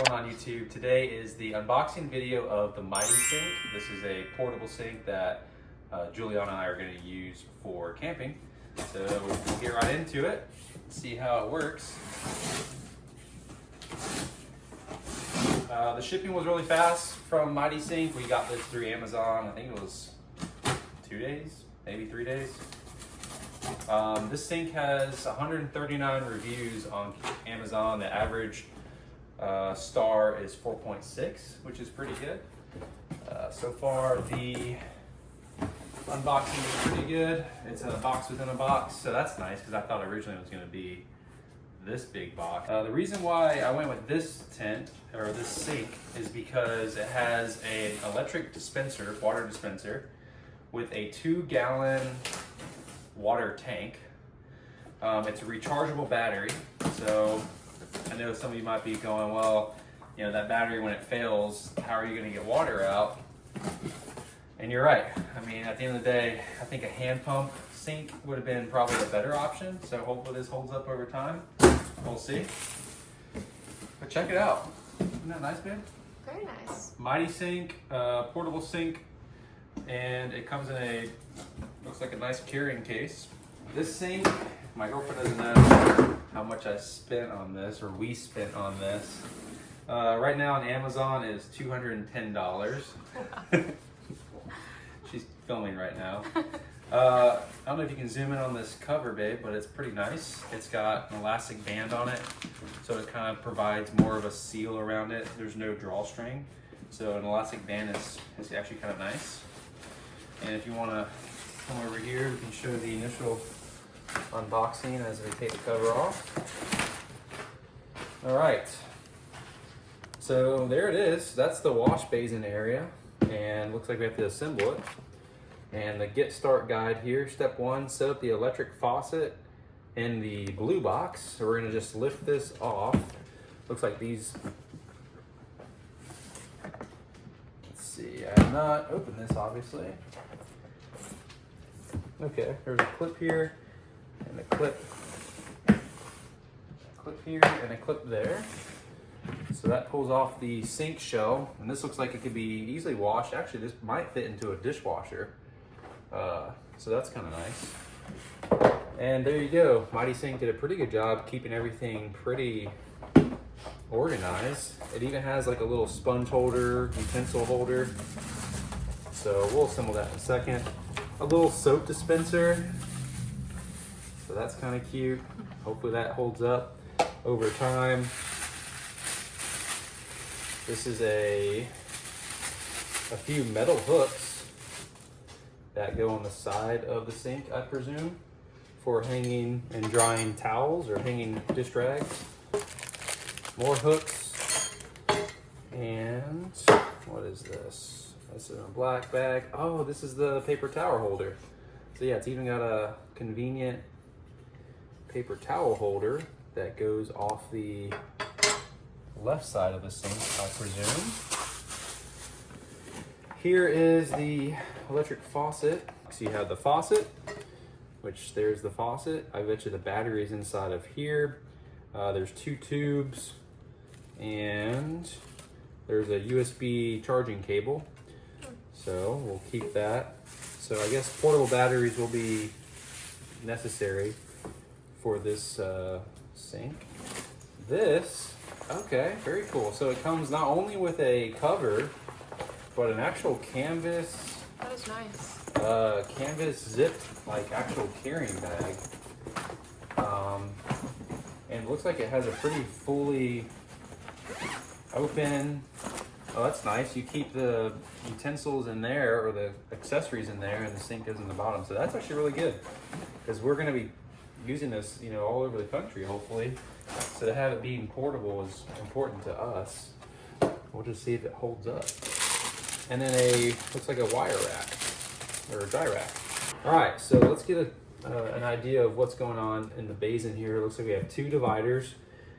going on YouTube? Today is the unboxing video of the Mighty Sink. This is a portable sink that Juliana and I are going to use for camping. So we'll get right into it, see how it works. The shipping was really fast from Mighty Sink. We got this through Amazon. I think it was 2 days, maybe 3 days. This sink has 139 reviews on Amazon. The average star is 4.6, which is pretty good. So far, the unboxing is pretty good. It's a box within a box, so that's nice because I thought originally it was going to be this big box. The reason why I went with this tent or this sink is because it has an electric dispenser, water dispenser, with a 2-gallon water tank. It's a rechargeable battery, so I know some of you might be going, well, you know, that battery, when it fails, how are you going to get water out? And you're right. I mean, at the end of the day, I think a hand pump sink would have been probably a better option. So hopefully this holds up over time. We'll see. But check it out. Isn't that nice, babe? Very nice. Mighty Sink, portable sink, and it comes in a, looks like a nice carrying case. This sink, my girlfriend doesn't know how much I spent on this, or we spent on this. Right now on Amazon is $210. She's filming right now. I don't know if you can zoom in on this cover, babe, but it's pretty nice. It's got an elastic band on it, so it kind of provides more of a seal around it. There's no drawstring, so an elastic band is actually kind of nice. And if you want to come over here, we can show the initial unboxing as we take the cover off. All right, so there it is. That's the wash basin area, and looks like we have to assemble it. And the get start guide here, step 1, set up the electric faucet in the blue box. So we're gonna just lift this off. Looks like these, let's see, I have not opened this obviously. Okay, there's a clip here, and a clip here, and a clip there. So that pulls off the sink shell, and this looks like it could be easily washed. Actually, this might fit into a dishwasher. So that's kind of nice. And there you go. Mighty Sink did a pretty good job keeping everything pretty organized. It even has like a little sponge holder, utensil holder. So we'll assemble that in a second. A little soap dispenser. So that's kind of cute. Hopefully that holds up over time. This is a few metal hooks that go on the side of the sink, I presume, for hanging and drying towels or hanging dish rags. More hooks. And what is this? This is a black bag. Oh, this is the paper towel holder. So yeah, it's even got a convenient paper towel holder that goes off the left side of the sink, I presume. Here is the electric faucet. So you have the faucet, which there's the faucet. I bet you the battery is inside of here. There's 2 tubes, and there's a USB charging cable. So we'll keep that. So I guess portable batteries will be necessary for this sink. This, okay, very cool. So it comes not only with a cover, but an actual canvas. That is nice. Canvas zipped, like actual carrying bag. And it looks like it has a pretty fully open. Oh, that's nice. You keep the utensils in there, or the accessories in there, and the sink is in the bottom. So that's actually really good, because we're going to be using this, you know, all over the country, hopefully. So to have it being portable is important to us. We'll just see if it holds up. And then looks like a wire rack, or a dry rack. All right, so let's get an idea of what's going on in the basin here. It looks like we have 2 dividers.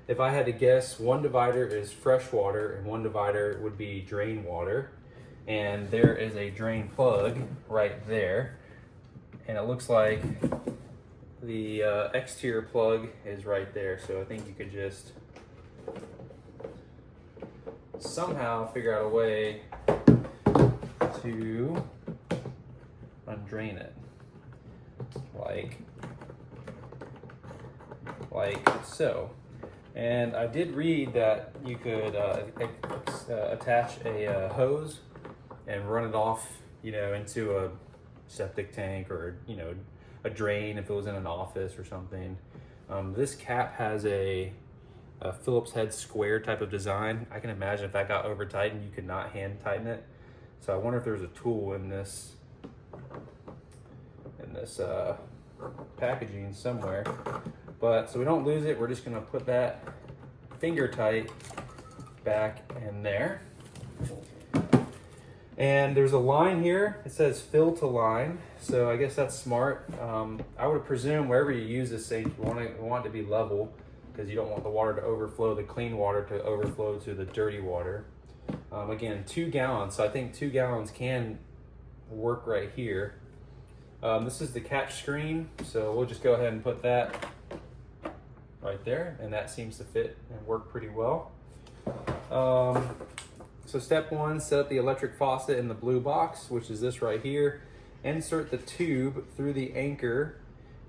If I had to guess, one divider is fresh water and one divider would be drain water. And there is a drain plug right there. And it looks like the exterior plug is right there. So I think you could just somehow figure out a way to undrain it, like so. And I did read that you could attach a hose and run it off, you know, into a septic tank or, you know, a drain if it was in an office or something. This cap has a Phillips head square type of design. I can imagine if that got over tightened, you could not hand tighten it. So I wonder if there's a tool in this packaging somewhere. But so we don't lose it, we're just gonna put that finger tight back in there. And there's a line here, it says fill to line. So I guess that's smart. I would presume wherever you use this sink, you want it to be level, because you don't want the water to overflow, the clean water to overflow to the dirty water. Again, 2 gallons, so I think 2 gallons can work right here. This is the catch screen, so we'll just go ahead and put that right there, and that seems to fit and work pretty well. So step 1, set up the electric faucet in the blue box, which is this right here. Insert the tube through the anchor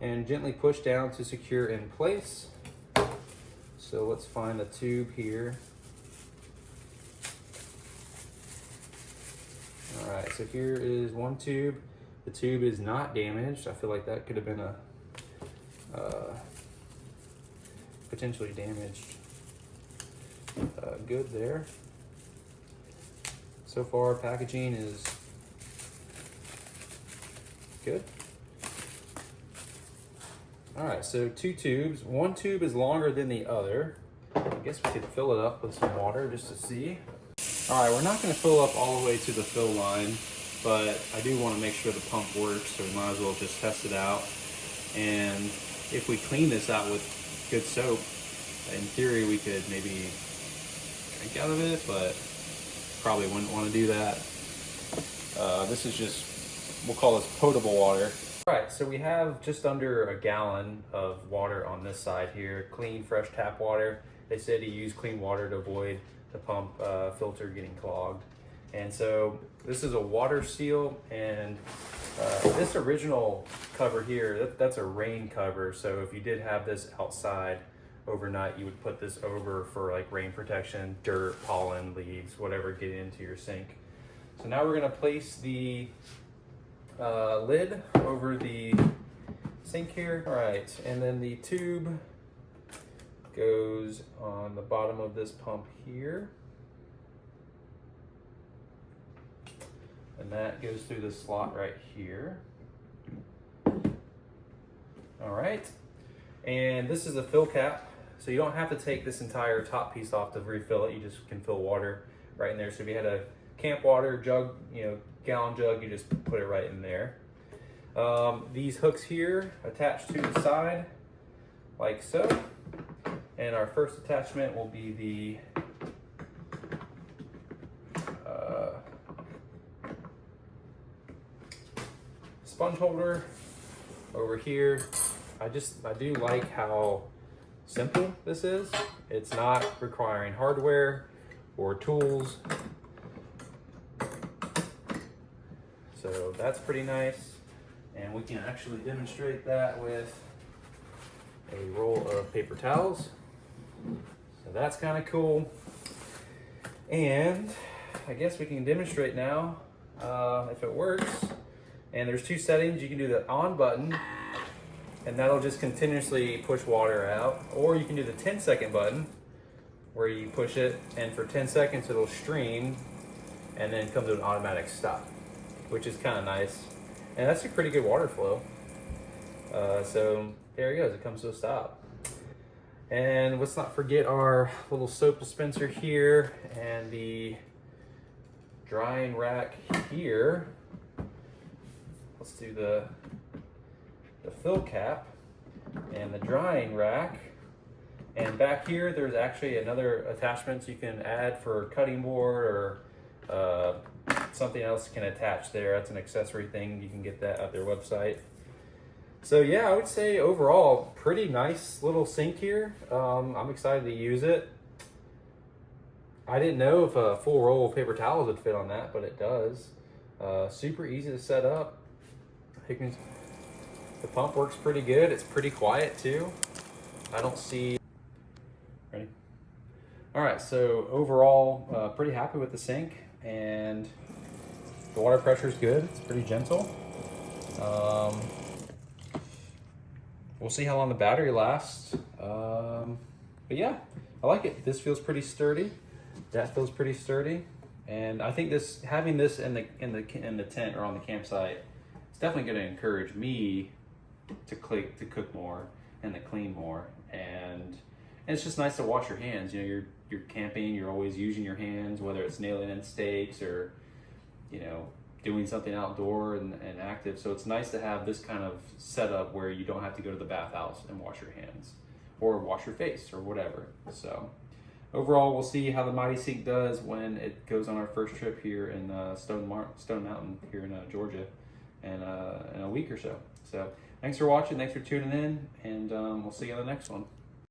and gently push down to secure in place. So let's find the tube here. All right, so here is one tube. The tube is not damaged. I feel like that could have been a potentially damaged. Good there. So far, packaging is good. All right, so 2 tubes. One tube is longer than the other. I guess we could fill it up with some water just to see. All right, we're not gonna fill up all the way to the fill line, but I do wanna make sure the pump works, so we might as well just test it out. And if we clean this out with good soap, in theory, we could maybe drink out of it, but probably wouldn't want to do that. This is just, we'll call this potable water. All right, so we have just under a gallon of water on this side here, clean, fresh tap water. They said to use clean water to avoid the pump filter getting clogged. And so this is a water seal, and this original cover here, that's a rain cover. So if you did have this outside overnight, you would put this over for like rain protection, dirt, pollen, leaves, whatever get into your sink. So now we're gonna place the lid over the sink here. All right, and then the tube goes on the bottom of this pump here. And that goes through the slot right here. All right, and this is a fill cap. So you don't have to take this entire top piece off to refill it. You just can fill water right in there. So if you had a camp water jug, you know, gallon jug, you just put it right in there. These hooks here attach to the side like so. And our first attachment will be the sponge holder over here. I do like how simple this is. It's not requiring hardware or tools. So that's pretty nice. And we can actually demonstrate that with a roll of paper towels. So that's kind of cool. And I guess we can demonstrate now if it works. And there's 2 settings. You can do the on button, and that'll just continuously push water out. Or you can do the 10-second button, where you push it, and for 10 seconds it'll stream, and then come to an automatic stop, which is kind of nice. And that's a pretty good water flow. So there it goes, it comes to a stop. And let's not forget our little soap dispenser here, and the drying rack here. Let's do the fill cap and the drying rack. And back here, there's actually another attachment you can add for cutting board, or something else can attach there. That's an accessory thing. You can get that at their website. So yeah, I would say overall, pretty nice little sink here. I'm excited to use it. I didn't know if a full roll of paper towels would fit on that, but it does. Super easy to set up. The pump works pretty good. It's pretty quiet too. I don't see. Ready? All right, so overall, pretty happy with the sink, and the water pressure is good. It's pretty gentle. We'll see how long the battery lasts. But yeah, I like it. This feels pretty sturdy. That feels pretty sturdy. And I think having this in the tent or on the campsite, it's definitely going to encourage me to cook more and to clean more. And it's just nice to wash your hands. You know, you're camping, you're always using your hands, whether it's nailing in stakes or, you know, doing something outdoor and active. So it's nice to have this kind of setup where you don't have to go to the bathhouse and wash your hands or wash your face or whatever. So overall, we'll see how the Mighty Sink does when it goes on our first trip here in Stone Mountain here in Georgia in a week or so. So thanks for watching, thanks for tuning in, and we'll see you on the next one.